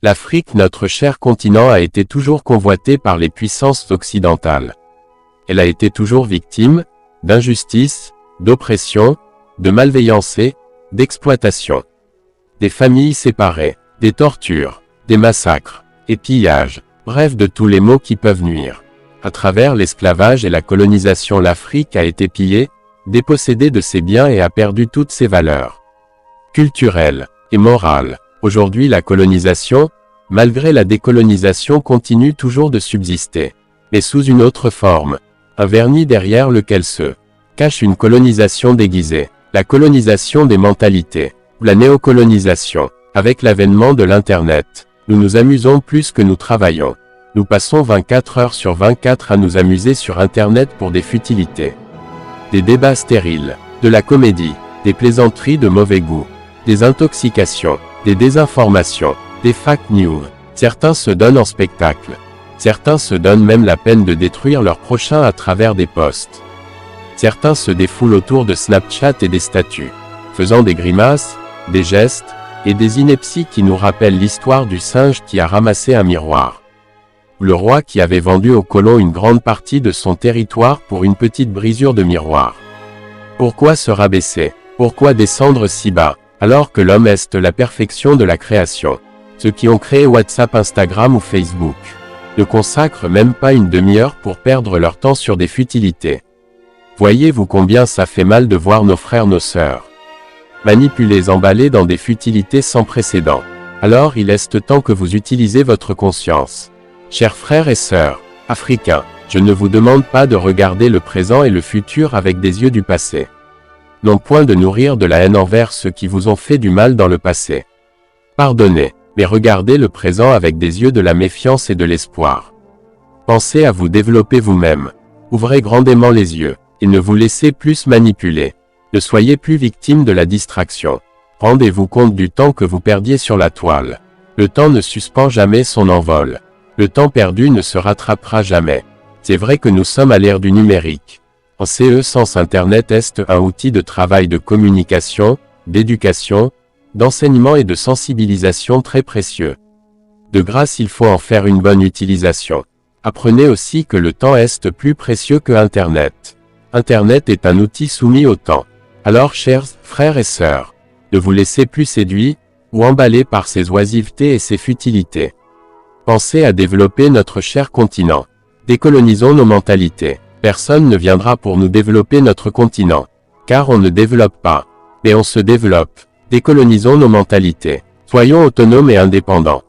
L'Afrique, notre cher continent, a été toujours convoitée par les puissances occidentales. Elle a été toujours victime d'injustice, d'oppression, de malveillance et d'exploitation. Des familles séparées, des tortures, des massacres, et pillages, bref de tous les maux qui peuvent nuire. À travers l'esclavage et la colonisation, l'Afrique a été pillée, dépossédée de ses biens et a perdu toutes ses valeurs culturelles et morales. Aujourd'hui, la colonisation, malgré la décolonisation, continue toujours de subsister, mais sous une autre forme, un vernis derrière lequel se cache une colonisation déguisée, la colonisation des mentalités, ou la néocolonisation. Avec l'avènement de l'Internet, nous nous amusons plus que nous travaillons. Nous passons 24 heures sur 24 à nous amuser sur Internet pour des futilités. Des débats stériles, de la comédie, des plaisanteries de mauvais goût, des intoxications, des désinformations, des fake news. Certains se donnent en spectacle. Certains se donnent même la peine de détruire leur prochain à travers des posts. Certains se défoulent autour de Snapchat et des statues, faisant des grimaces, des gestes, et des inepties qui nous rappellent l'histoire du singe qui a ramassé un miroir. Le roi qui avait vendu aux colons une grande partie de son territoire pour une petite brisure de miroir. Pourquoi se rabaisser? Pourquoi descendre si bas, alors que l'homme est la perfection de la création? Ceux qui ont créé WhatsApp, Instagram ou Facebook ne consacrent même pas une demi-heure pour perdre leur temps sur des futilités. Voyez-vous combien ça fait mal de voir nos frères, nos sœurs manipulés, emballés dans des futilités sans précédent. Alors il est temps que vous utilisez votre conscience. Chers frères et sœurs africains, je ne vous demande pas de regarder le présent et le futur avec des yeux du passé. Non point de nourrir de la haine envers ceux qui vous ont fait du mal dans le passé. Pardonnez, mais regardez le présent avec des yeux de la méfiance et de l'espoir. Pensez à vous développer vous-même. Ouvrez grandement les yeux, et ne vous laissez plus manipuler. Ne soyez plus victime de la distraction. Rendez-vous compte du temps que vous perdiez sur la toile. Le temps ne suspend jamais son envol. Le temps perdu ne se rattrapera jamais. C'est vrai que nous sommes à l'ère du numérique. En ce sens, Internet est un outil de travail, de communication, d'éducation, d'enseignement et de sensibilisation très précieux. De grâce, il faut en faire une bonne utilisation. Apprenez aussi que le temps est plus précieux que Internet. Internet est un outil soumis au temps. Alors, chers frères et sœurs, ne vous laissez plus séduire ou emballer par ces oisivetés et ces futilités. Pensez à développer notre cher continent. Décolonisons nos mentalités. Personne ne viendra pour nous développer notre continent. Car on ne développe pas, mais on se développe. Décolonisons nos mentalités. Soyons autonomes et indépendants.